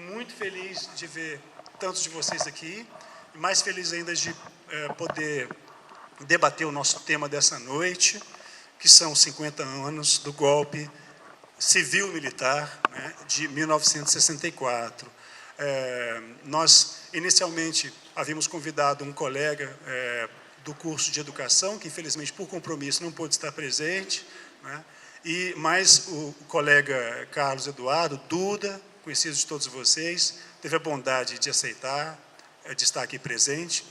muito feliz de ver tantos de vocês aqui, e mais feliz ainda de poder debater o nosso tema dessa noite, que são 50 anos do golpe civil-militar, né, de 1964. Nós, inicialmente, havíamos convidado um colega do curso de educação, que, infelizmente, por compromisso, não pôde estar presente, né, mas o colega Carlos Eduardo Duda, conhecido de todos vocês, teve a bondade de aceitar, de estar aqui presente.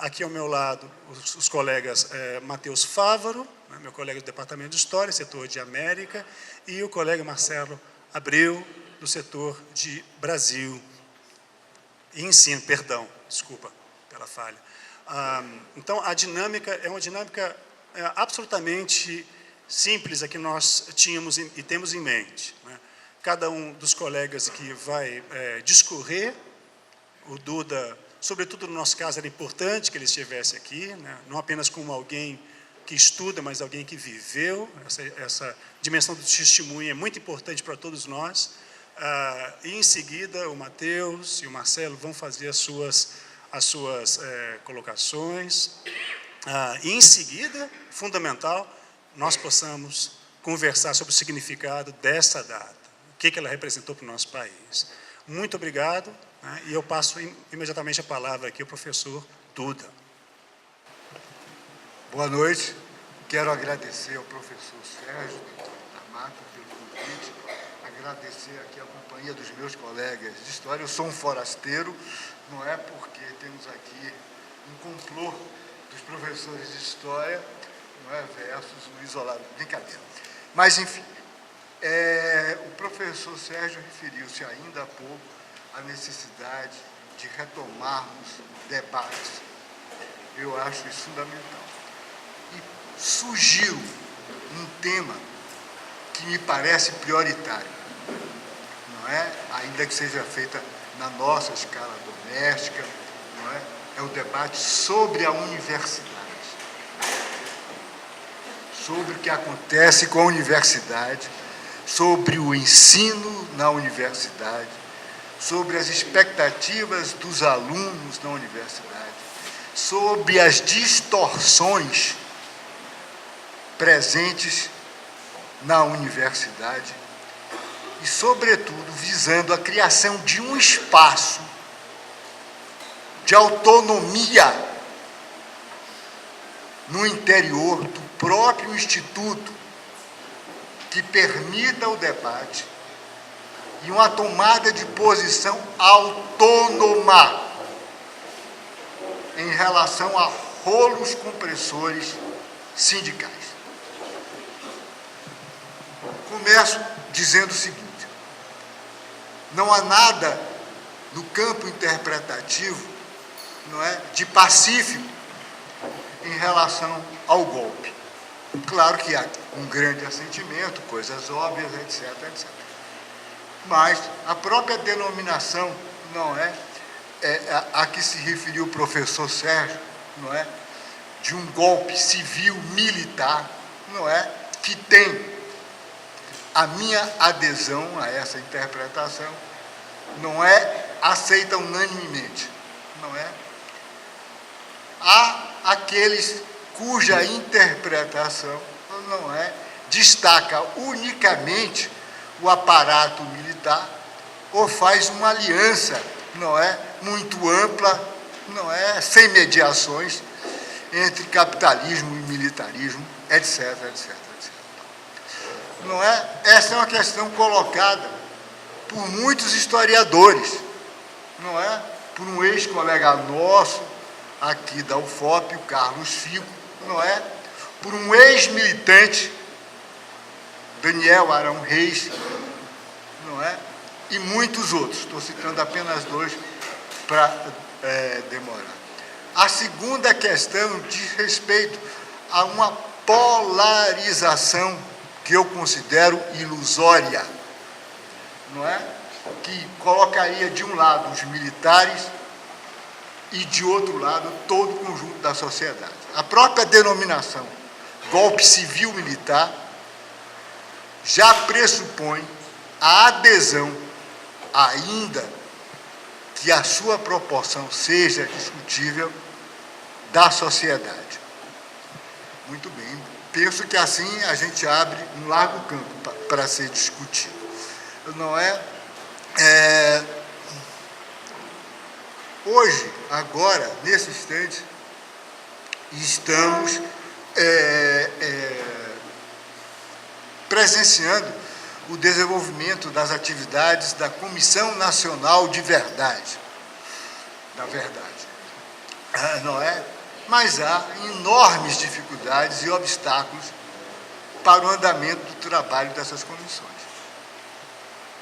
Aqui ao meu lado, os colegas Matheus Fávaro, né, meu colega do Departamento de História, setor de América, e o colega Marcelo Abreu, do setor de Brasil e Ensino, perdão, desculpa pela falha. Então, a dinâmica é uma dinâmica absolutamente simples a que nós tínhamos e temos em mente, né? Cada um dos colegas que vai discorrer, o Duda, sobretudo no nosso caso, era importante que ele estivesse aqui, né? Não apenas como alguém que estuda, mas alguém que viveu. Essa dimensão do testemunho é muito importante para todos nós. E, em seguida, o Matheus e o Marcelo vão fazer as suas colocações. E, em seguida, fundamental, nós possamos conversar sobre o significado dessa data, o que ela representou para o nosso país. Muito obrigado, né, e eu passo imediatamente a palavra aqui ao professor Duda. Boa noite. Quero agradecer ao professor Sérgio da Mata pelo convite, agradecer aqui a companhia dos meus colegas de História. Eu sou um forasteiro, não é porque temos aqui um complô dos professores de História, não é, versus o isolado. Brincadeira. Mas, enfim, o professor Sérgio referiu-se ainda há pouco à necessidade de retomarmos debates. Eu acho isso fundamental. E sugiro um tema que me parece prioritário, não é? Ainda que seja feita na nossa escala doméstica, não é? É o debate sobre a universidade, sobre o que acontece com a universidade, sobre o ensino na universidade, sobre as expectativas dos alunos na universidade, sobre as distorções presentes na universidade e, sobretudo, visando a criação de um espaço de autonomia no interior do próprio Instituto, que permita o debate e uma tomada de posição autônoma em relação a rolos compressores sindicais. Começo dizendo o seguinte: não há nada no campo interpretativo, não é, de pacífico em relação ao golpe. Claro que há um grande assentimento, coisas óbvias, etc, etc. Mas a própria denominação, não é, a que se referiu o professor Sérgio, não é, de um golpe civil-militar, não é, que tem a minha adesão a essa interpretação, não é aceita unanimemente, não é? Há aqueles cuja interpretação, não é, destaca unicamente o aparato militar ou faz uma aliança, não é, muito ampla, não é, sem mediações entre capitalismo e militarismo, etc, etc, etc. Não é? Essa é uma questão colocada por muitos historiadores, não é? Por um ex-colega nosso aqui da UFOP, o Carlos Fico, não é? Por um ex-militante, Daniel Arão Reis, não é? E muitos outros. Estou citando apenas dois para demorar. A segunda questão diz respeito a uma polarização que eu considero ilusória, não é? Que colocaria de um lado os militares e, de outro lado, todo o conjunto da sociedade. A própria denominação golpe civil-militar já pressupõe a adesão ainda que a sua proporção seja discutível, da sociedade. Muito bem. Penso que assim a gente abre um largo campo para ser discutido. Não é? Hoje, agora, nesse instante, estamos presenciando o desenvolvimento das atividades da Comissão Nacional de Verdade, da Verdade, não é? Mas há enormes dificuldades e obstáculos para o andamento do trabalho dessas comissões.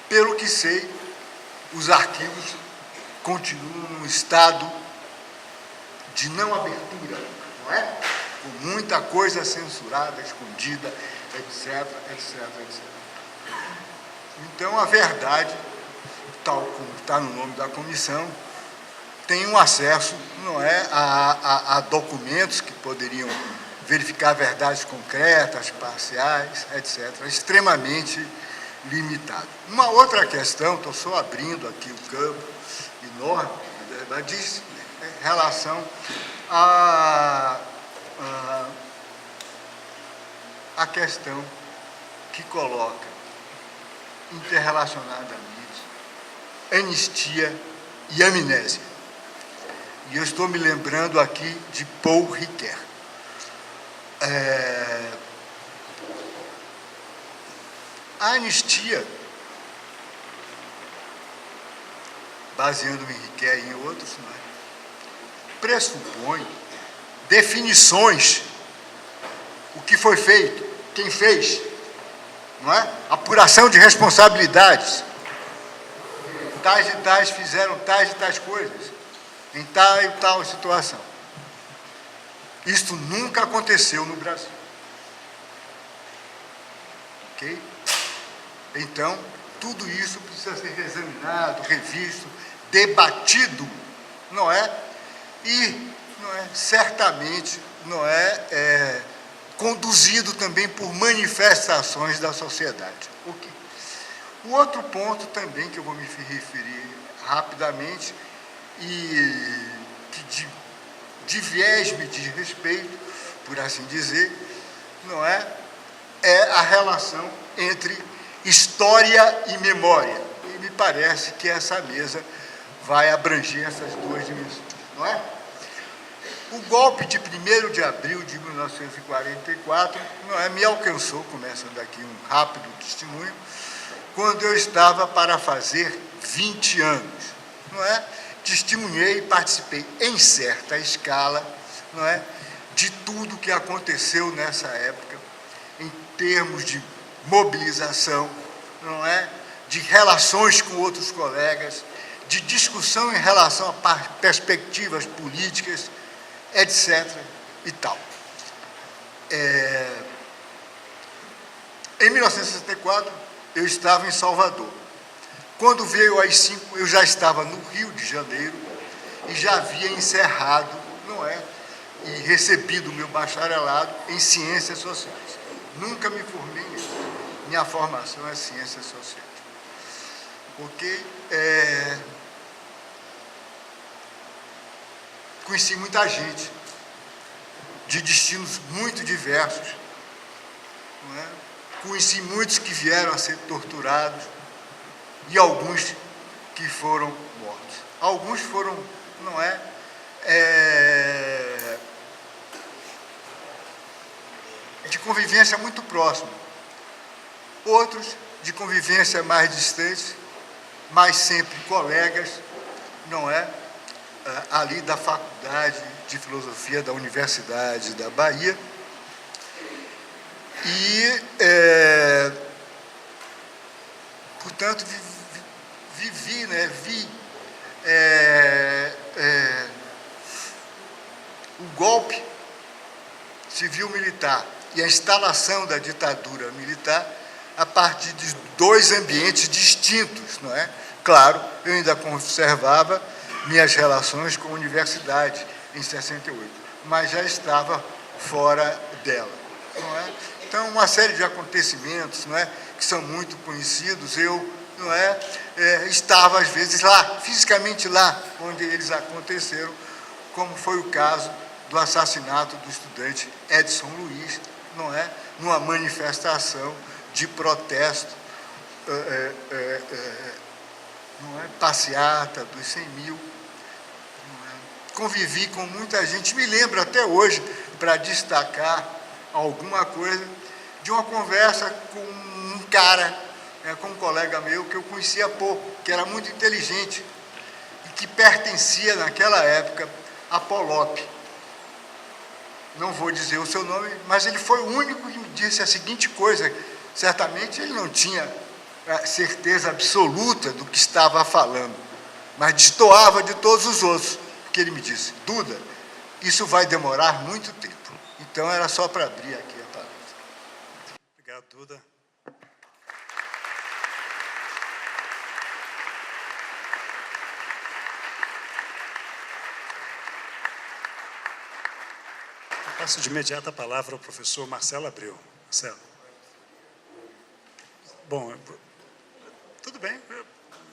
Pelo que sei, os arquivos continuam num estado de não abertura, não é? Com muita coisa censurada, escondida, etc, etc, etc. Então, a verdade, tal como está no nome da comissão, tem um acesso, não é, a documentos que poderiam verificar verdades concretas, parciais, etc., extremamente limitado. Uma outra questão, estou só abrindo aqui o campo enorme, diz em relação à questão que coloca interrelacionadamente anistia e amnésia. E eu estou me lembrando aqui de Paul Ricoeur. A anistia, baseando-me em Ricoeur e em outros, não é? Pressupõe definições, o que foi feito, quem fez, não é? Apuração de responsabilidades. Tais e tais fizeram tais e tais coisas, em tal e tal situação. Isto nunca aconteceu no Brasil. Ok? Então, tudo isso precisa ser reexaminado, revisto, debatido, não é? E, não é, certamente, não é, conduzido também por manifestações da sociedade. Okay. O outro ponto também que eu vou me referir rapidamente e que de viés me diz respeito, por assim dizer, não é a relação entre história e memória. E me parece que essa mesa vai abranger essas duas dimensões, não é? O golpe de 1º de abril de 1944 não é, me alcançou, começando aqui um rápido testemunho, quando eu estava para fazer 20 anos, não é? Testemunhei e participei em certa escala, não é, de tudo que aconteceu nessa época, em termos de mobilização, não é, de relações com outros colegas, de discussão em relação a perspectivas políticas, etc. e tal. Em 1964, eu estava em Salvador. Quando veio às 5, eu já estava no Rio de Janeiro e já havia encerrado, não é, e recebido o meu bacharelado em Ciências Sociais. Nunca me formei nisso. Minha formação é Ciências Sociais. Porque conheci muita gente de destinos muito diversos, não é? Conheci muitos que vieram a ser torturados e alguns que foram mortos. Alguns foram, não é, de convivência muito próxima, outros de convivência mais distante, mas sempre colegas, não é, ali da Faculdade de Filosofia da Universidade da Bahia. E, portanto, vi o golpe civil-militar e a instalação da ditadura militar a partir de dois ambientes distintos, não é? Claro, eu ainda conservava minhas relações com a universidade em 68, mas já estava fora dela, não é? Então, uma série de acontecimentos, não é, que são muito conhecidos, eu não é? Estava, às vezes, lá, fisicamente lá, onde eles aconteceram, como foi o caso do assassinato do estudante Edson Luiz, não é? Numa manifestação de protesto, não é? Passeata dos 100 mil. Não é? Convivi com muita gente, me lembro até hoje, para destacar alguma coisa, de uma conversa com um cara, com um colega meu, que eu conhecia há pouco, que era muito inteligente, e que pertencia, naquela época, a Polop. Não vou dizer o seu nome, mas ele foi o único que me disse a seguinte coisa: certamente ele não tinha certeza absoluta do que estava falando, mas destoava de todos os outros, porque ele me disse: Duda, isso vai demorar muito tempo. Então, era só para abrir aqui a palestra. Obrigado, Duda. Eu passo de imediato a palavra ao professor Marcelo Abreu. Marcelo. Bom, tudo bem.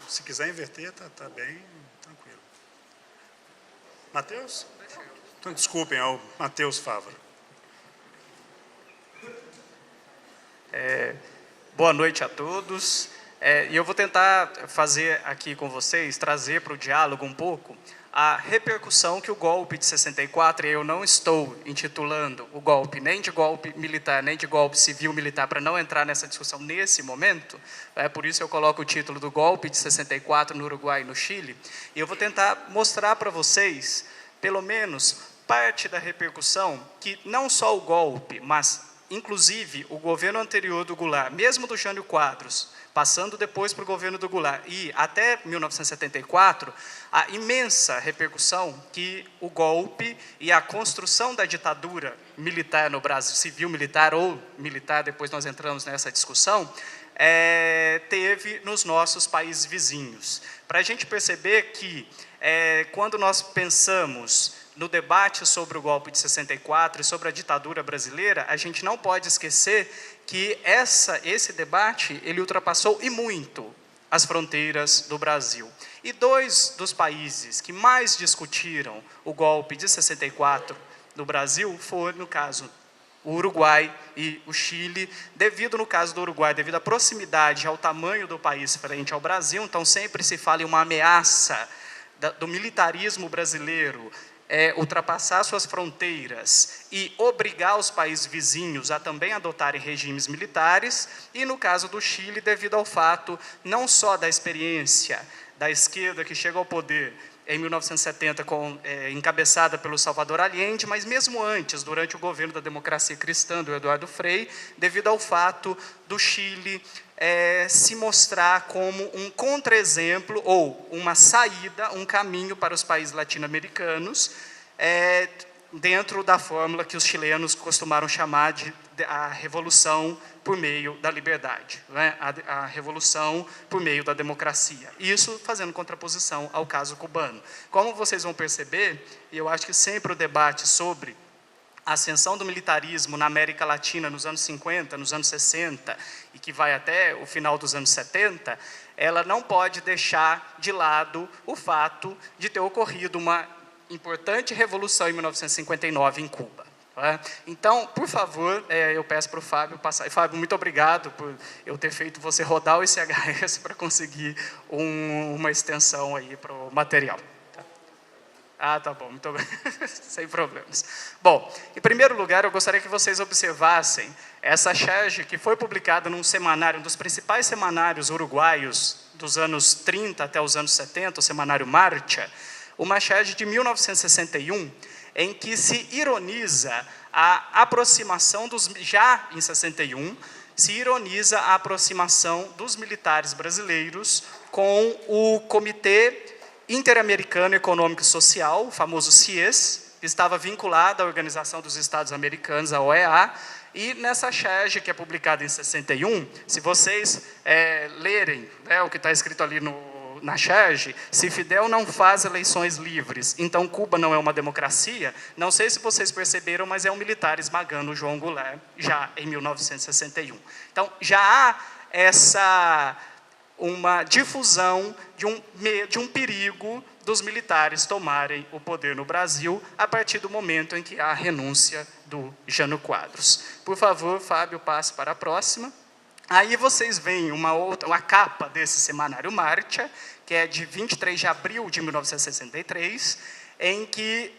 Se quiser inverter, tá bem tranquilo. Matheus? Então, desculpem, ao Matheus Fávaro. Boa noite a todos. E eu vou tentar fazer aqui com vocês, trazer para o diálogo um pouco a repercussão que o golpe de 64, e eu não estou intitulando o golpe nem de golpe militar, nem de golpe civil-militar, para não entrar nessa discussão nesse momento, por isso eu coloco o título do golpe de 64 no Uruguai e no Chile, e eu vou tentar mostrar para vocês, pelo menos, parte da repercussão que não só o golpe, mas inclusive o governo anterior do Goulart, mesmo do Jânio Quadros, passando depois para o governo do Goulart, e até 1974, a imensa repercussão que o golpe e a construção da ditadura militar no Brasil, civil-militar ou militar, depois nós entramos nessa discussão, teve nos nossos países vizinhos. Para a gente perceber que, quando nós pensamos no debate sobre o golpe de 64 e sobre a ditadura brasileira, a gente não pode esquecer que esse debate ele ultrapassou e muito as fronteiras do Brasil. E dois dos países que mais discutiram o golpe de 64 no Brasil foram, no caso, o Uruguai e o Chile, devido, no caso do Uruguai, devido à proximidade ao tamanho do país frente ao Brasil, então sempre se fala em uma ameaça do militarismo brasileiro, ultrapassar suas fronteiras e obrigar os países vizinhos a também adotarem regimes militares, e no caso do Chile, devido ao fato não só da experiência da esquerda que chega ao poder em 1970, encabeçada pelo Salvador Allende, mas mesmo antes, durante o governo da democracia cristã, do Eduardo Frei, devido ao fato do Chile se mostrar como um contra-exemplo ou uma saída, um caminho para os países latino-americanos, dentro da fórmula que os chilenos costumaram chamar de a revolução por meio da liberdade, né? A revolução por meio da democracia. Isso fazendo contraposição ao caso cubano. Como vocês vão perceber, e eu acho que sempre o debate sobre a ascensão do militarismo na América Latina nos anos 50, nos anos 60, e que vai até o final dos anos 70, ela não pode deixar de lado o fato de ter ocorrido uma importante revolução em 1959 em Cuba. Então, por favor, eu peço para o Fábio passar. Fábio, muito obrigado por eu ter feito você rodar o ICHS para conseguir uma extensão aí para o material. Tá bom, muito bem, sem problemas. Bom, em primeiro lugar, eu gostaria que vocês observassem essa charge que foi publicada num semanário, um dos principais semanários uruguaios dos anos 30 até os anos 70, o semanário Marcha, uma charge de 1961, em que se ironiza a aproximação já em 61, se ironiza a aproximação dos militares brasileiros com o Comitê Interamericano Econômico e Social, o famoso CIES, que estava vinculado à Organização dos Estados Americanos, a OEA, e nessa charge, que é publicada em 61, se vocês lerem o que está escrito ali na charge, se Fidel não faz eleições livres, então Cuba não é uma democracia, não sei se vocês perceberam, mas é um militar esmagando o João Goulart, já em 1961. Então, já há uma difusão de um perigo dos militares tomarem o poder no Brasil a partir do momento em que há a renúncia do Jânio Quadros. Por favor, Fábio, passe para a próxima. Aí vocês veem uma capa desse semanário Marcha, que é de 23 de abril de 1963, em que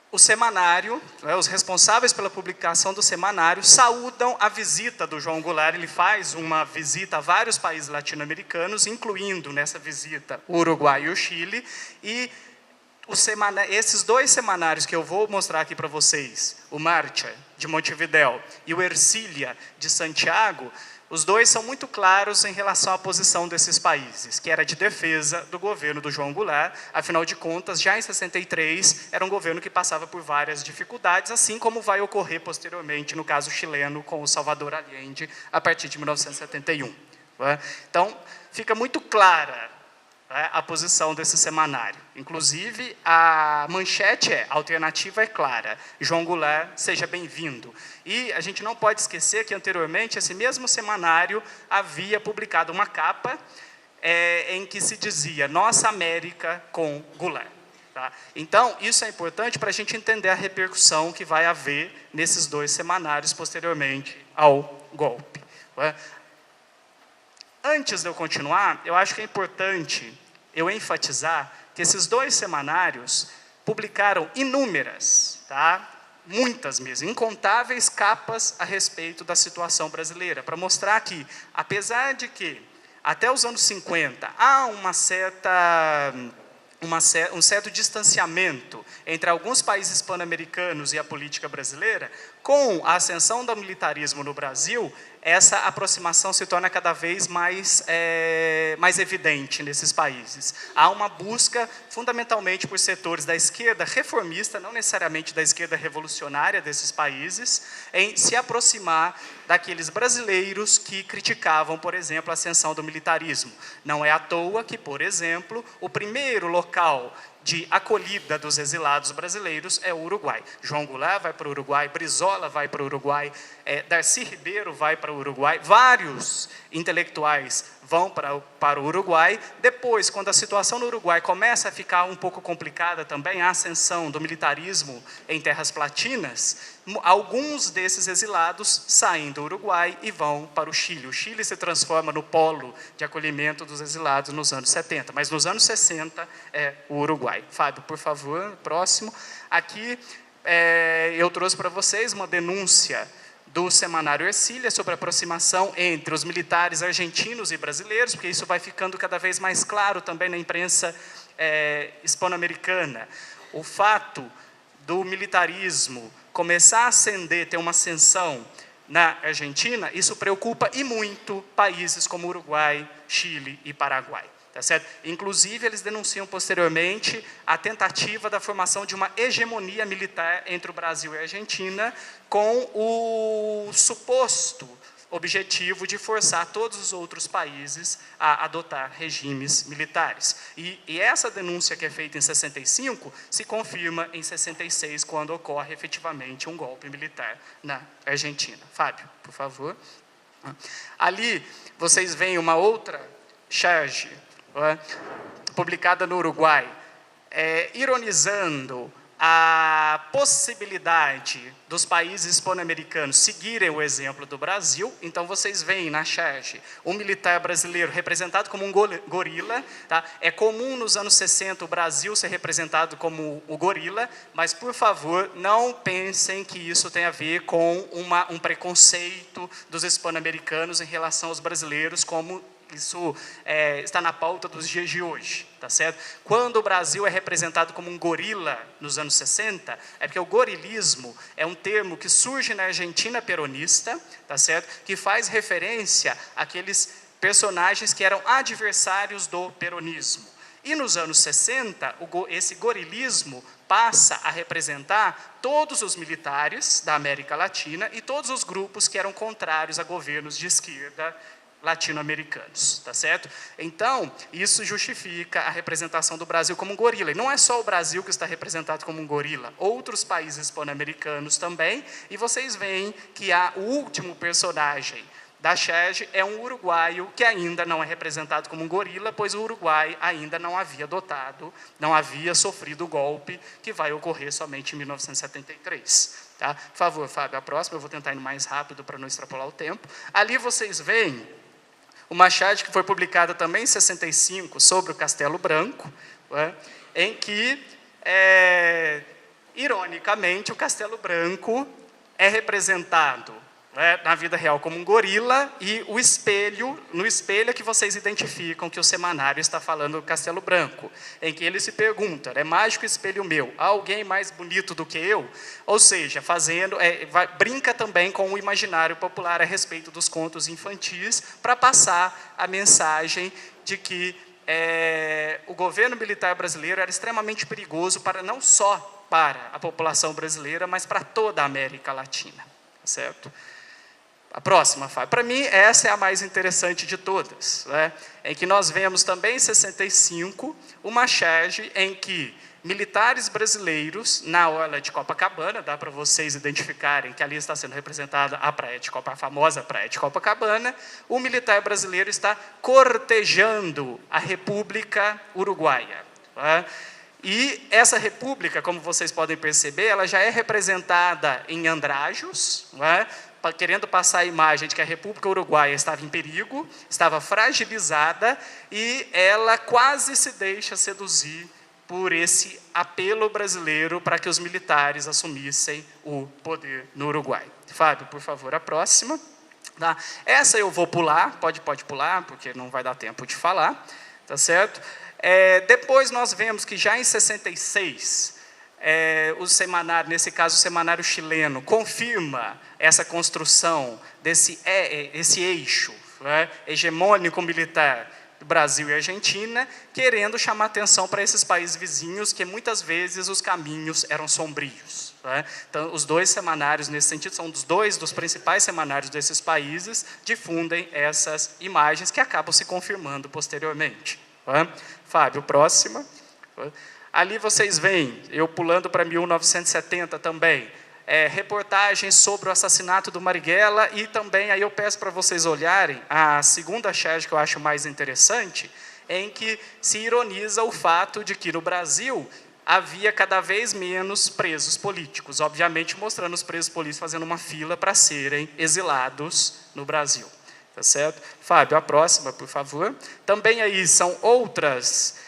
o semanário, os responsáveis pela publicação do semanário, saúdam a visita do João Goulart. Ele faz uma visita a vários países latino-americanos, incluindo nessa visita o Uruguai e o Chile, e esses dois semanários que eu vou mostrar aqui para vocês, o Marcha, de Montevidéu, e o Ercília, de Santiago, os dois são muito claros em relação à posição desses países, que era de defesa do governo do João Goulart. Afinal de contas, já em 63, era um governo que passava por várias dificuldades, assim como vai ocorrer posteriormente no caso chileno com o Salvador Allende, a partir de 1971. Então, fica muito clara a posição desse semanário. Inclusive, a manchete a alternativa é clara: João Goulart, seja bem-vindo. E a gente não pode esquecer que, anteriormente, esse mesmo semanário havia publicado uma capa em que se dizia Nossa América com Goulart. Tá? Então, isso é importante para a gente entender a repercussão que vai haver nesses dois semanários posteriormente ao golpe. Antes de eu continuar, eu acho que é importante eu enfatizar que esses dois semanários publicaram inúmeras, muitas mesmo, incontáveis capas a respeito da situação brasileira, para mostrar que, apesar de que, até os anos 50, há um certo distanciamento entre alguns países pan-americanos e a política brasileira, com a ascensão do militarismo no Brasil, essa aproximação se torna cada vez mais evidente nesses países. Há uma busca, fundamentalmente por setores da esquerda reformista, não necessariamente da esquerda revolucionária desses países, em se aproximar daqueles brasileiros que criticavam, por exemplo, a ascensão do militarismo. Não é à toa que, por exemplo, o primeiro local de acolhida dos exilados brasileiros é o Uruguai. João Goulart vai para o Uruguai, Brizola vai para o Uruguai, Darcy Ribeiro vai para o Uruguai, vários intelectuais vão para o Uruguai. Depois, quando a situação no Uruguai começa a ficar um pouco complicada também, a ascensão do militarismo em terras platinas, alguns desses exilados saem do Uruguai e vão para o Chile. O Chile se transforma no polo de acolhimento dos exilados nos anos 70, mas nos anos 60 é o Uruguai. Fábio, por favor, próximo. Aqui eu trouxe para vocês uma denúncia do semanário Ercília sobre a aproximação entre os militares argentinos e brasileiros, porque isso vai ficando cada vez mais claro também na imprensa hispano-americana. O fato do militarismo começar a ascender, ter uma ascensão na Argentina, isso preocupa e muito países como Uruguai, Chile e Paraguai. Tá certo? Inclusive, eles denunciam posteriormente a tentativa da formação de uma hegemonia militar entre o Brasil e a Argentina, com o suposto objetivo de forçar todos os outros países a adotar regimes militares. E essa denúncia que é feita em 65 se confirma em 66, quando ocorre efetivamente um golpe militar na Argentina. Fábio, por favor. Ali, vocês veem uma outra charge publicada no Uruguai, ironizando a possibilidade dos países hispano-americanos seguirem o exemplo do Brasil. Então, vocês veem na charge um militar brasileiro representado como um gorila. Tá? É comum nos anos 60 o Brasil ser representado como o gorila, mas, por favor, não pensem que isso tem a ver com um preconceito dos hispano-americanos em relação aos brasileiros, como isso está na pauta dos dias de hoje, tá certo? Quando o Brasil é representado como um gorila nos anos 60, é porque o gorilismo é um termo que surge na Argentina peronista, tá certo? Que faz referência àqueles personagens que eram adversários do peronismo. E nos anos 60, esse gorilismo passa a representar todos os militares da América Latina e todos os grupos que eram contrários a governos de esquerda latino-americanos, tá certo? Então, isso justifica a representação do Brasil como um gorila. E não é só o Brasil que está representado como um gorila, outros países pan-americanos também, e vocês veem que há o último personagem da Sherge é um uruguaio que ainda não é representado como um gorila, pois o Uruguai ainda não havia não havia sofrido o golpe que vai ocorrer somente em 1973. Tá? Por favor, Fábio, a próxima, eu vou tentar ir mais rápido para não extrapolar o tempo. Ali vocês veem uma charge que foi publicada também em 65 sobre o Castelo Branco, né, em que, ironicamente, o Castelo Branco é representado, né, na vida real como um gorila, e no espelho é que vocês identificam que o semanário está falando do Castelo Branco, em que ele se pergunta, é mágico espelho meu, há alguém mais bonito do que eu? Ou seja, brinca também com o imaginário popular a respeito dos contos infantis, para passar a mensagem de que o governo militar brasileiro era extremamente perigoso não só para a população brasileira, mas para toda a América Latina, certo? A próxima, Fábio. Para mim, essa é a mais interessante de todas, né? Em que nós vemos também em 65 uma charge em que militares brasileiros, na orla de Copacabana, dá para vocês identificarem que ali está sendo representada a famosa Praia de Copacabana, o militar brasileiro está cortejando a República Uruguaia, né? E essa república, como vocês podem perceber, ela já é representada em andrajos, né, querendo passar a imagem de que a República Uruguaia estava em perigo, estava fragilizada, e ela quase se deixa seduzir por esse apelo brasileiro para que os militares assumissem o poder no Uruguai. Fábio, por favor, a próxima. Tá? Essa eu vou pular, pode pular, porque não vai dar tempo de falar, tá certo? Depois nós vemos que já em 66, o semanário, nesse caso o semanário chileno, confirma essa construção esse eixo, né, hegemônico militar do Brasil e Argentina, querendo chamar atenção para esses países vizinhos, que muitas vezes os caminhos eram sombrios. Né? Então, os dois semanários, nesse sentido, são dois dos principais semanários desses países, difundem essas imagens que acabam se confirmando posteriormente. Né? Fábio, próxima. Ali vocês veem, eu pulando para 1970 também, reportagens sobre o assassinato do Marighella, e também, aí eu peço para vocês olharem a segunda charge que eu acho mais interessante, em que se ironiza o fato de que no Brasil havia cada vez menos presos políticos, obviamente mostrando os presos políticos fazendo uma fila para serem exilados no Brasil. Tá certo? Fábio, a próxima, por favor. Também aí são outras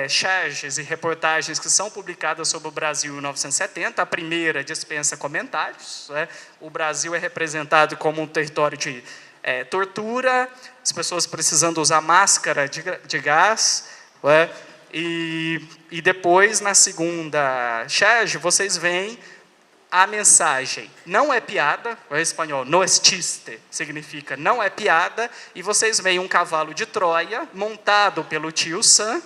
charges e reportagens que são publicadas sobre o Brasil em 1970. A primeira dispensa comentários, né? O Brasil é representado como um território de tortura, as pessoas precisando usar máscara de gás, né? E depois, na segunda charge, vocês veem a mensagem não é piada, em espanhol, no es chiste, significa não é piada, e vocês veem um cavalo de Troia, montado pelo tio Sam,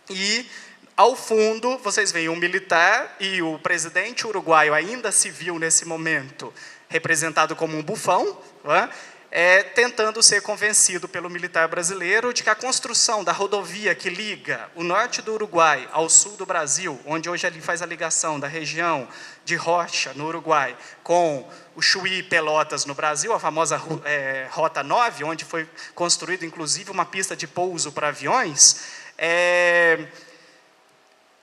e ao fundo vocês veem um militar e o presidente uruguaio, ainda civil nesse momento, representado como um bufão, tentando ser convencido pelo militar brasileiro de que a construção da rodovia que liga o norte do Uruguai ao sul do Brasil, onde hoje ali faz a ligação da região de Rocha, no Uruguai, com o Chuí e Pelotas, no Brasil, a famosa Rota 9, onde foi construída, inclusive, uma pista de pouso para aviões,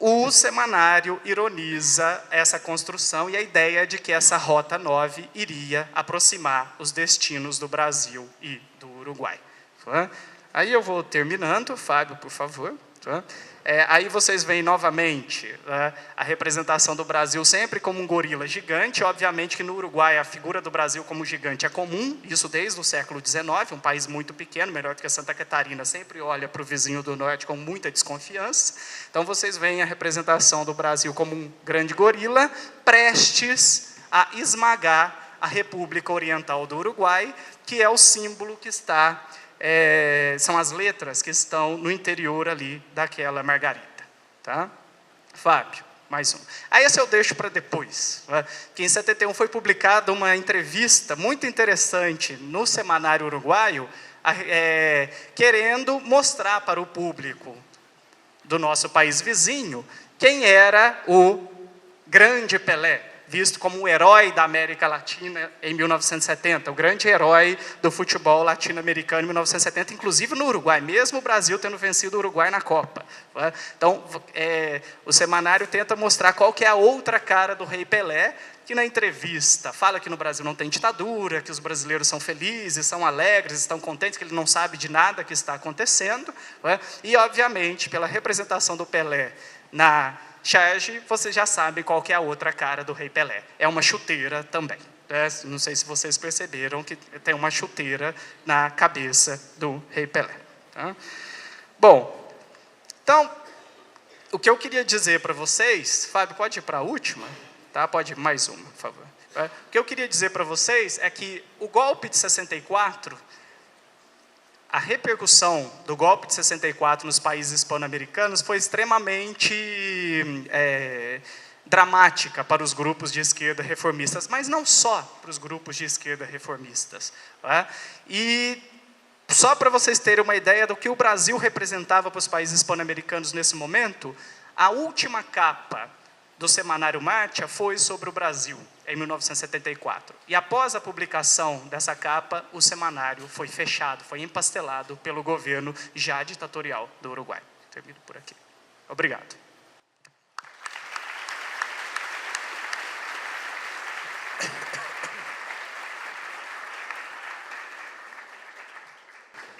o semanário ironiza essa construção e a ideia de que essa Rota 9 iria aproximar os destinos do Brasil e do Uruguai. Aí eu vou terminando, Fábio, por favor. Aí vocês veem novamente a representação do Brasil sempre como um gorila gigante. Obviamente que no Uruguai a figura do Brasil como gigante é comum, isso desde o século XIX, um país muito pequeno, melhor do que Santa Catarina, sempre olha para o vizinho do norte com muita desconfiança. Então vocês veem a representação do Brasil como um grande gorila, prestes a esmagar a República Oriental do Uruguai, que é o símbolo que está... são as letras que estão no interior ali daquela margarita. Tá? Fábio, mais um. Aí esse eu deixo para depois. Que em 71 foi publicada uma entrevista muito interessante no Semanário Uruguaio, querendo mostrar para o público do nosso país vizinho quem era o grande Pelé. visto como o herói da América Latina em 1970, o grande herói do futebol latino-americano em 1970, inclusive no Uruguai, mesmo o Brasil tendo vencido o Uruguai na Copa. Então, o semanário tenta mostrar qual que é a outra cara do Rei Pelé, que na entrevista fala que no Brasil não tem ditadura, que os brasileiros são felizes, são alegres, estão contentes, que ele não sabe de nada que está acontecendo. E, obviamente, pela representação do Pelé na charge, vocês já sabem qual que é a outra cara do Rei Pelé. É uma chuteira também. Não sei se vocês perceberam que tem uma chuteira na cabeça do Rei Pelé. Tá? Bom, então, o que eu queria dizer para vocês, Fábio, pode ir para a última? Tá? Pode ir mais uma, por favor. O que eu queria dizer para vocês é que o golpe de 64, a repercussão do golpe de 64 nos países hispano-americanos foi extremamente dramática para os grupos de esquerda reformistas, mas não só para os grupos de esquerda reformistas. E só para vocês terem uma ideia do que o Brasil representava para os países hispano-americanos nesse momento, a última capa do semanário Marcha foi sobre o Brasil, em 1974. E após a publicação dessa capa, o semanário foi fechado, foi empastelado pelo governo já ditatorial do Uruguai. Termino por aqui. Obrigado.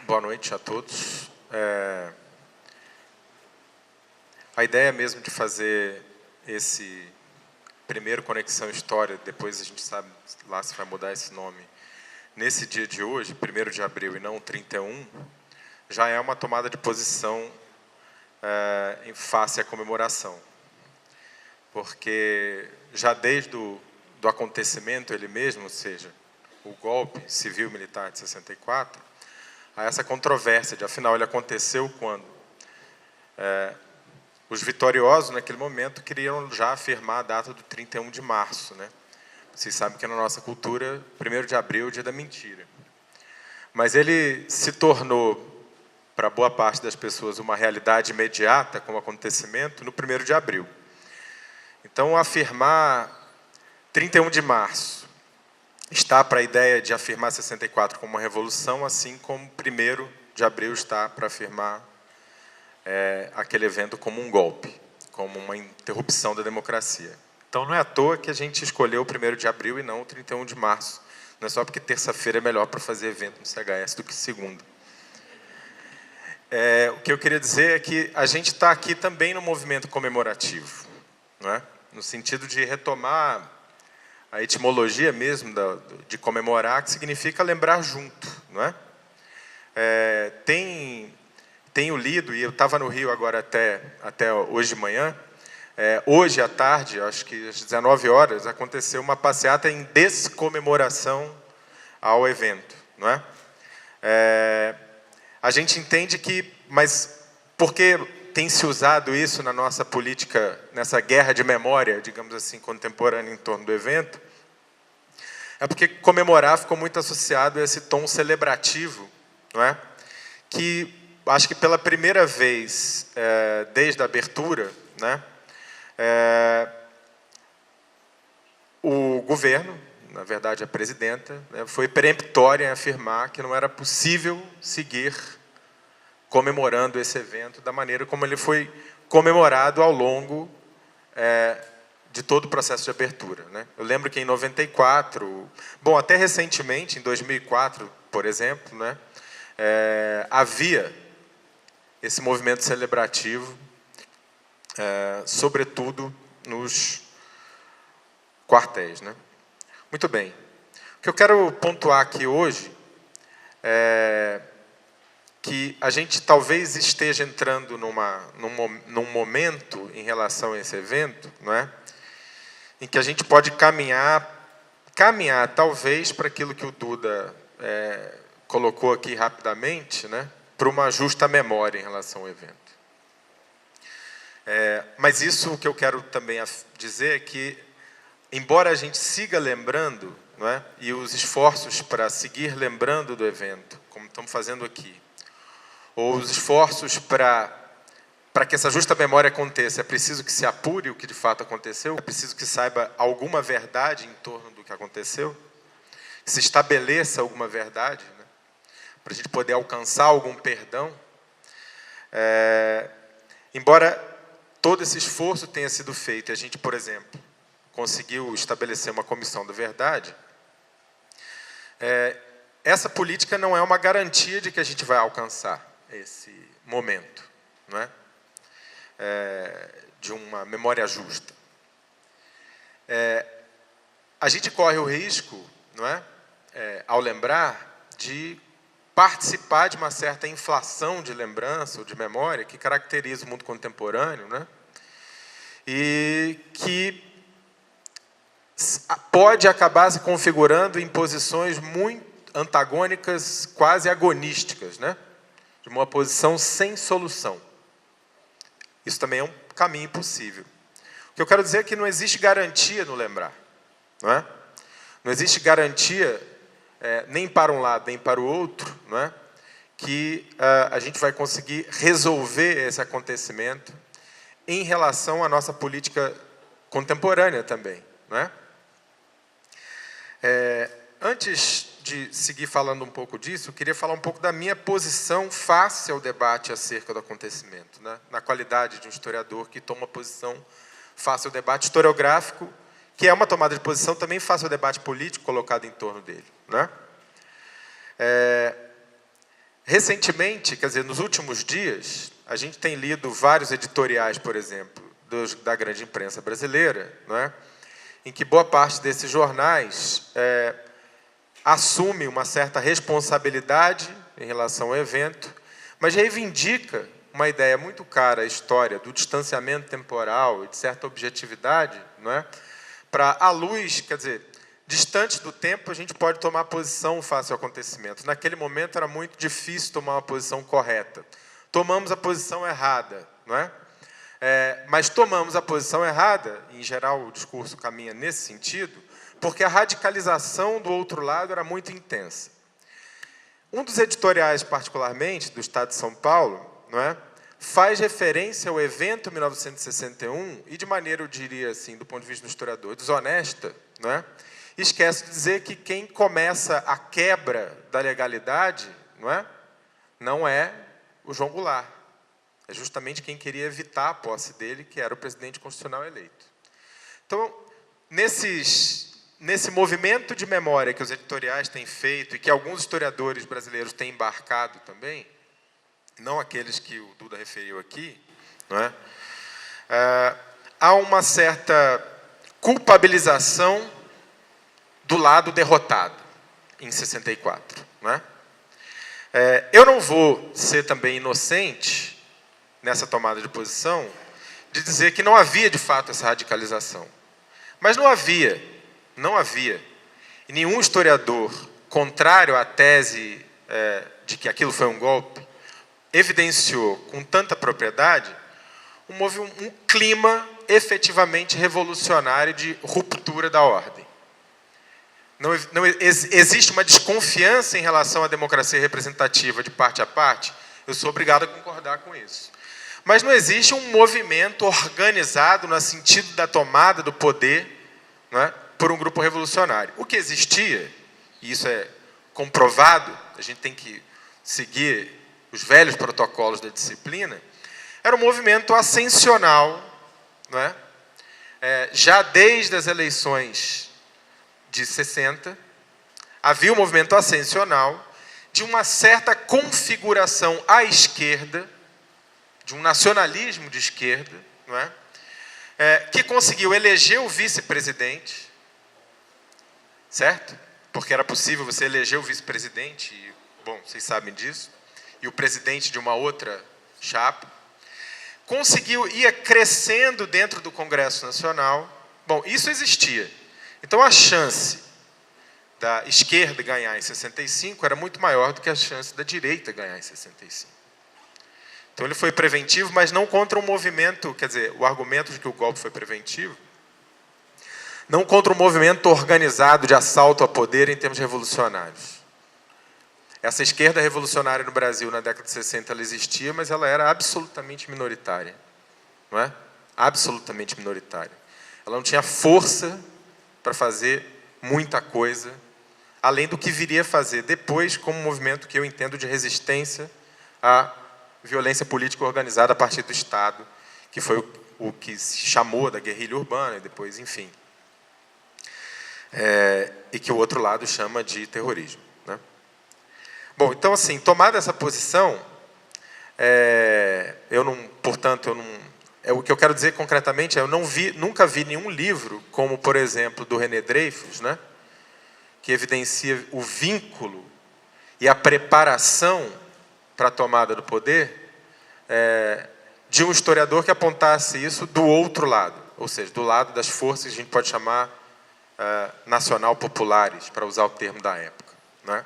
Boa noite a todos. A ideia mesmo de fazer esse primeiro Conexão História, depois a gente sabe lá se vai mudar esse nome, nesse dia de hoje, 1º de abril e não 31, já é uma tomada de posição em face à comemoração. Porque já desde do acontecimento ele mesmo, ou seja, o golpe civil-militar de 64, há essa controvérsia de, afinal, ele aconteceu quando os vitoriosos, naquele momento, queriam já afirmar a data do 31 de março. Né? Vocês sabem que na nossa cultura, 1º de abril é o dia da mentira. Mas ele se tornou, para boa parte das pessoas, uma realidade imediata como acontecimento no 1º de abril. Então, afirmar 31 de março está para a ideia de afirmar 64 como uma revolução, assim como 1º de abril está para afirmar aquele evento como um golpe, como uma interrupção da democracia. Então, não é à toa que a gente escolheu o 1º de abril e não o 31 de março. Não é só porque terça-feira é melhor para fazer evento no CHS do que segunda. O que eu queria dizer é que a gente está aqui também no movimento comemorativo, não é? No sentido de retomar a etimologia mesmo de comemorar, que significa lembrar junto, não é? Tenho lido, e eu estava no Rio agora até hoje de manhã, hoje à tarde, acho que às 19 horas, aconteceu uma passeata em descomemoração ao evento, não é? A gente entende que, mas por que tem se usado isso na nossa política, nessa guerra de memória, digamos assim, contemporânea em torno do evento? É porque comemorar ficou muito associado a esse tom celebrativo, não é? Que acho que pela primeira vez desde a abertura, né, o governo, na verdade a presidenta, né, foi peremptória em afirmar que não era possível seguir comemorando esse evento da maneira como ele foi comemorado ao longo de todo o processo de abertura. Né? Eu lembro que em 94, bom, até recentemente, em 2004, por exemplo, né, havia esse movimento celebrativo, sobretudo nos quartéis. Né? Muito bem. O que eu quero pontuar aqui hoje é que a gente talvez esteja entrando num momento em relação a esse evento, não é? Em que a gente pode caminhar talvez para aquilo que o Duda colocou aqui rapidamente, né? Para uma justa memória em relação ao evento. Mas isso, o que eu quero também dizer é que, embora a gente siga lembrando, não é? E os esforços para seguir lembrando do evento, como estamos fazendo aqui, ou os esforços para para que essa justa memória aconteça, é preciso que se apure o que de fato aconteceu, é preciso que saiba alguma verdade em torno do que aconteceu, que se estabeleça alguma verdade, né, para a gente poder alcançar algum perdão. Embora todo esse esforço tenha sido feito, e a gente, por exemplo, conseguiu estabelecer uma comissão da verdade, essa política não é uma garantia de que a gente vai alcançar esse momento, não é? De uma memória justa. A gente corre o risco, não é? Ao lembrar, de participar de uma certa inflação de lembrança ou de memória que caracteriza o mundo contemporâneo, né? E que pode acabar se configurando em posições muito antagônicas, quase agonísticas, né? De uma posição sem solução. Isso também é um caminho impossível. O que eu quero dizer é que não existe garantia no lembrar, não é? Não existe garantia nem para um lado, nem para o outro, não é? Que a gente vai conseguir resolver esse acontecimento em relação à nossa política contemporânea também, não é? Antes de seguir falando um pouco disso, eu queria falar um pouco da minha posição face ao debate acerca do acontecimento, né? Na qualidade de um historiador que toma posição face ao debate historiográfico, que é uma tomada de posição também face ao debate político colocado em torno dele, né? Recentemente, quer dizer, nos últimos dias, a gente tem lido vários editoriais, por exemplo, da grande imprensa brasileira, não é? Em que boa parte desses jornais assume uma certa responsabilidade em relação ao evento, mas reivindica uma ideia muito cara à história do distanciamento temporal e de certa objetividade, não é? Para, à luz, quer dizer, distante do tempo, a gente pode tomar posição face ao acontecimento. Naquele momento era muito difícil tomar uma posição correta. Tomamos a posição errada, não é? Mas tomamos a posição errada, e, em geral, o discurso caminha nesse sentido, porque a radicalização do outro lado era muito intensa. Um dos editoriais, particularmente, do Estado de São Paulo, não é, faz referência ao evento 1961 e, de maneira, eu diria assim, do ponto de vista do historiador, desonesta, não é? E esquece de dizer que quem começa a quebra da legalidade, não é o João Goulart. É justamente quem queria evitar a posse dele, que era o presidente constitucional eleito. Então, nesse movimento de memória que os editoriais têm feito e que alguns historiadores brasileiros têm embarcado também, não aqueles que o Duda referiu aqui, não é? Há uma certa culpabilização do lado derrotado, em 64. Não é? Eu não vou ser também inocente, nessa tomada de posição, de dizer que não havia, de fato, essa radicalização. Mas não havia. E nenhum historiador, contrário à tese de que aquilo foi um golpe, evidenciou com tanta propriedade um clima efetivamente revolucionário de ruptura da ordem. Não existe uma desconfiança em relação à democracia representativa de parte a parte, eu sou obrigado a concordar com isso. Mas não existe um movimento organizado no sentido da tomada do poder, não é, por um grupo revolucionário. O que existia, e isso é comprovado, a gente tem que seguir os velhos protocolos da disciplina, era um movimento ascensional, não é? Já desde as eleições de 60, havia um movimento ascensional de uma certa configuração à esquerda, de um nacionalismo de esquerda, não é? Que conseguiu eleger o vice-presidente, certo? Porque era possível você eleger o vice-presidente, e, bom, vocês sabem disso, e o presidente de uma outra chapa, ia crescendo dentro do Congresso Nacional. Bom, isso existia. Então, a chance da esquerda ganhar em 65 era muito maior do que a chance da direita ganhar em 65. Então, ele foi preventivo, mas não contra um movimento, quer dizer, o argumento de que o golpe foi preventivo, não contra um movimento organizado de assalto ao poder em termos revolucionários. Essa esquerda revolucionária no Brasil, na década de 60, ela existia, mas ela era absolutamente minoritária. Não é? Absolutamente minoritária. Ela não tinha força para fazer muita coisa, além do que viria a fazer depois como um movimento que eu entendo de resistência à violência política organizada a partir do Estado, que foi o que se chamou da guerrilha urbana, e depois, enfim. E que o outro lado chama de terrorismo. Né? Bom, então, assim, tomada essa posição, o que eu quero dizer concretamente é, eu nunca vi nenhum livro, como, por exemplo, do René Dreyfus, né, que evidencia o vínculo e a preparação para a tomada do poder, de um historiador que apontasse isso do outro lado, ou seja, do lado das forças que a gente pode chamar nacional-populares, para usar o termo da época. Né?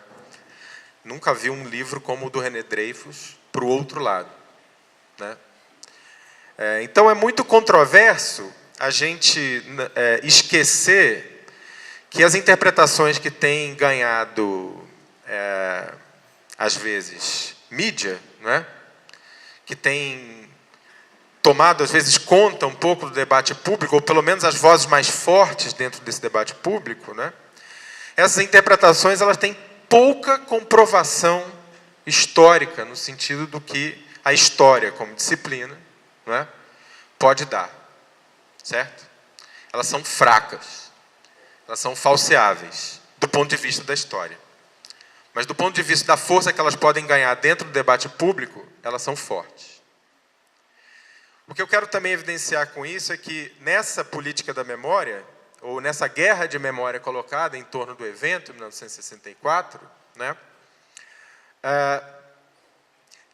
Nunca vi um livro como o do René Dreyfus para o outro lado. Né? Então, é muito controverso a gente esquecer que as interpretações que têm ganhado, às vezes, mídia, né? Que têm tomado, às vezes, conta um pouco do debate público, ou pelo menos as vozes mais fortes dentro desse debate público, né? Essas interpretações elas têm pouca comprovação histórica, no sentido do que a história, como disciplina, não é, pode dar. Certo? Elas são fracas. Elas são falseáveis, do ponto de vista da história. Mas do ponto de vista da força que elas podem ganhar dentro do debate público, elas são fortes. O que eu quero também evidenciar com isso é que nessa política da memória, ou nessa guerra de memória colocada em torno do evento, em 1964, né,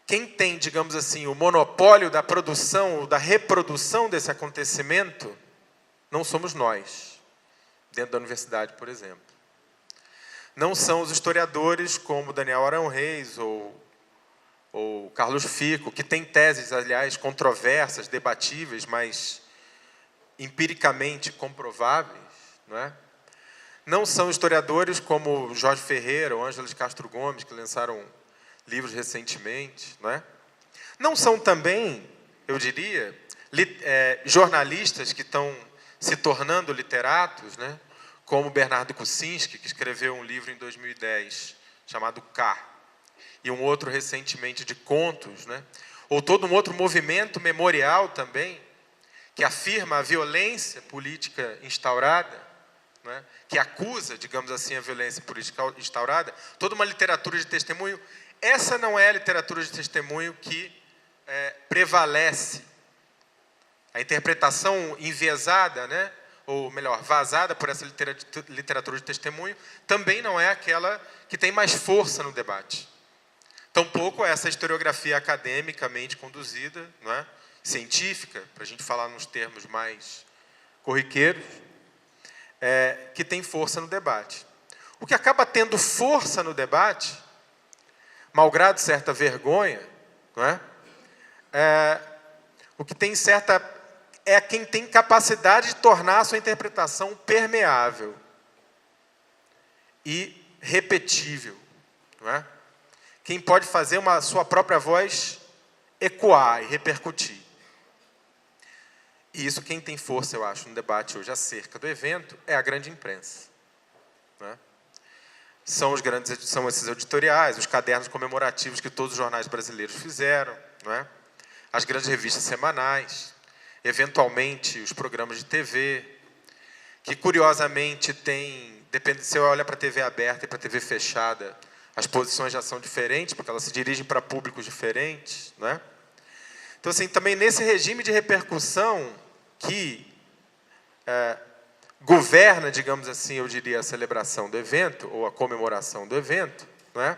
quem tem, digamos assim, o monopólio da produção, ou da reprodução desse acontecimento, não somos nós, dentro da universidade, por exemplo. Não são os historiadores como Daniel Arão Reis ou Carlos Fico, que têm teses, aliás, controversas, debatíveis, mas empiricamente comprováveis. Não é? Não são historiadores como Jorge Ferreira ou Ângela de Castro Gomes, que lançaram livros recentemente. Não é? Não são também, eu diria, jornalistas que estão se tornando literatos, né? Como Bernardo Kucinski, que escreveu um livro em 2010, chamado K, e um outro recentemente de contos, né? Ou todo um outro movimento memorial também, que afirma a violência política instaurada, né? Que acusa, digamos assim, a violência política instaurada, toda uma literatura de testemunho. Essa não é a literatura de testemunho que prevalece. A interpretação enviesada, né? Ou melhor, vazada por essa literatura de testemunho, também não é aquela que tem mais força no debate. Tampouco essa historiografia academicamente conduzida, não é? Científica, para a gente falar nos termos mais corriqueiros, que tem força no debate. O que acaba tendo força no debate, malgrado certa vergonha, não é? O que tem certa... é quem tem capacidade de tornar a sua interpretação permeável e repetível. Não é? Quem pode fazer a sua própria voz ecoar e repercutir. E isso quem tem força, eu acho, no debate hoje acerca do evento, é a grande imprensa. Não é? São esses editoriais, os cadernos comemorativos que todos os jornais brasileiros fizeram, não é? As grandes revistas semanais, eventualmente os programas de TV, que curiosamente tem, depende, se eu olhar para a TV aberta e para a TV fechada, as posições já são diferentes, porque elas se dirigem para públicos diferentes, né? Então, assim, também nesse regime de repercussão que governa, digamos assim, eu diria, a celebração do evento, ou a comemoração do evento, né?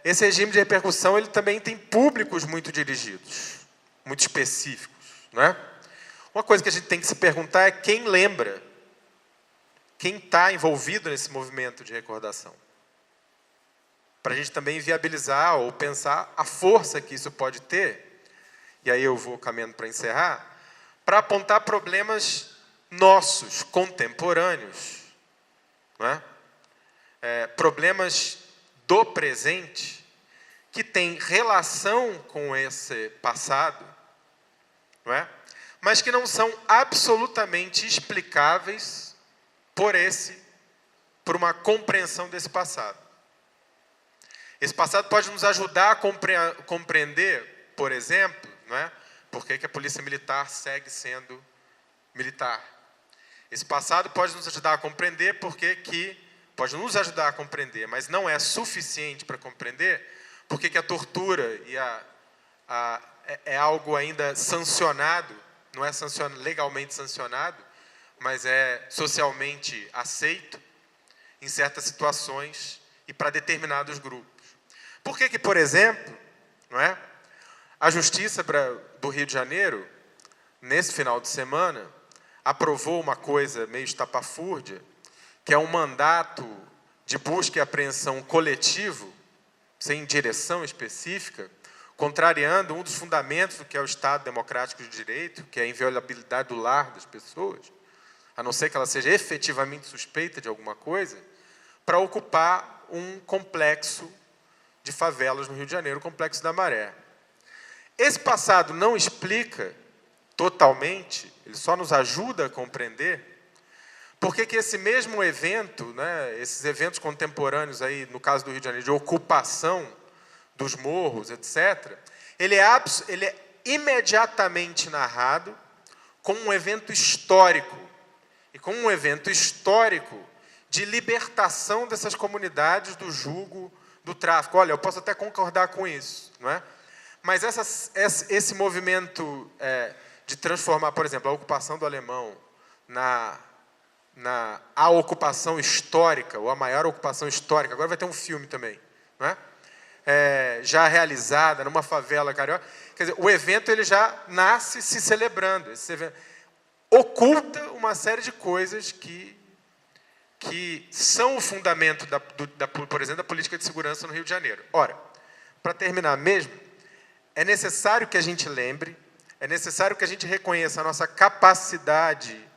Esse regime de repercussão ele também tem públicos muito dirigidos, muito específicos. Não é? Uma coisa que a gente tem que se perguntar é quem lembra, quem está envolvido nesse movimento de recordação. Para a gente também viabilizar ou pensar a força que isso pode ter, e aí eu vou caminhando para encerrar, para apontar problemas nossos, contemporâneos, não é? Problemas do presente que tem relação com esse passado, não é? Mas que não são absolutamente explicáveis por uma compreensão desse passado. Esse passado pode nos ajudar a compreender, por exemplo, não é? Por que a polícia militar segue sendo militar. Esse passado pode nos ajudar a compreender pode nos ajudar a compreender, mas não é suficiente para compreender porque a tortura é algo ainda sancionado, não é legalmente sancionado, mas é socialmente aceito em certas situações e para determinados grupos. Por que, por exemplo, não é? A Justiça do Rio de Janeiro, nesse final de semana, aprovou uma coisa meio estapafúrdia, que é um mandato de busca e apreensão coletivo, sem direção específica, contrariando um dos fundamentos do que é o Estado Democrático de Direito, que é a inviolabilidade do lar das pessoas, a não ser que ela seja efetivamente suspeita de alguma coisa, para ocupar um complexo de favelas no Rio de Janeiro, o Complexo da Maré. Esse passado não explica totalmente, ele só nos ajuda a compreender porque que esse mesmo evento, né, esses eventos contemporâneos, aí, no caso do Rio de Janeiro, de ocupação dos morros, etc., ele é imediatamente narrado como um evento histórico, e como um evento histórico de libertação dessas comunidades do jugo do tráfico. Olha, eu posso até concordar com isso, não é? Mas esse movimento de transformar, por exemplo, a ocupação do alemão a ocupação histórica, ou a maior ocupação histórica, agora vai ter um filme também, não é? Já realizada numa favela carioca. Quer dizer, o evento ele já nasce se celebrando. Esse evento oculta uma série de coisas que são o fundamento, por exemplo, da política de segurança no Rio de Janeiro. Ora, para terminar mesmo, é necessário que a gente lembre, é necessário que a gente reconheça a nossa capacidade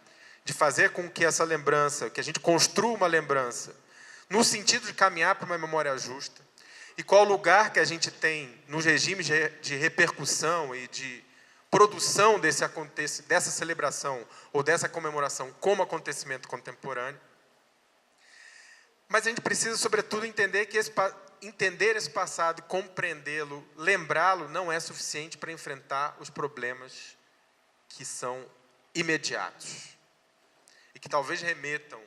de fazer com que essa lembrança, que a gente construa uma lembrança, no sentido de caminhar para uma memória justa, e qual lugar que a gente tem nos regimes de repercussão e de produção dessa celebração ou dessa comemoração como acontecimento contemporâneo. Mas a gente precisa, sobretudo, entender que entender esse passado, compreendê-lo, lembrá-lo, não é suficiente para enfrentar os problemas que são imediatos e que talvez remetam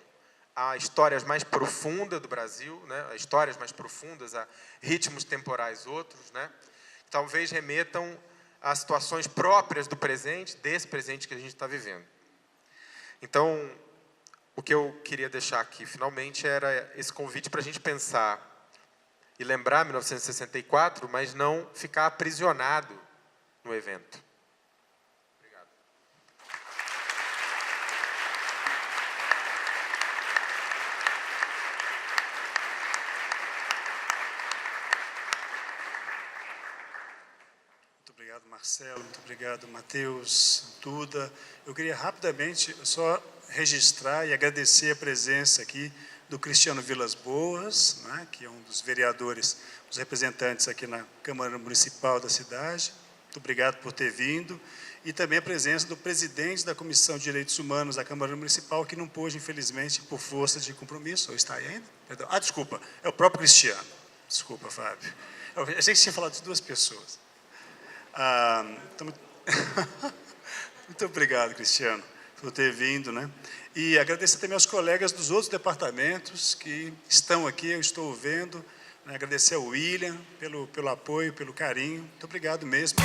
a histórias mais profundas do Brasil, né? A histórias mais profundas, a ritmos temporais outros, né? Talvez remetam a situações próprias do presente, desse presente que a gente está vivendo. Então, o que eu queria deixar aqui, finalmente, era esse convite para a gente pensar e lembrar 1964, mas não ficar aprisionado no evento. Obrigado. Muito obrigado, Marcelo. Muito obrigado, Matheus, Duda. Eu queria rapidamente só registrar e agradecer a presença aqui do Cristiano Vilas Boas, né, que é um dos vereadores, dos representantes aqui na Câmara Municipal da cidade. Muito obrigado por ter vindo. E também a presença do presidente da Comissão de Direitos Humanos da Câmara Municipal, que não pôde, infelizmente, por força de compromisso. Ou está aí ainda? Perdão. Ah, desculpa, é o próprio Cristiano. Desculpa, Fábio. Eu achei que tinha falado de duas pessoas. Então, muito obrigado, Cristiano, por ter vindo, né? E agradecer também aos colegas dos outros departamentos que estão aqui, eu estou vendo, né? Agradecer ao William pelo apoio, pelo carinho. Muito obrigado mesmo.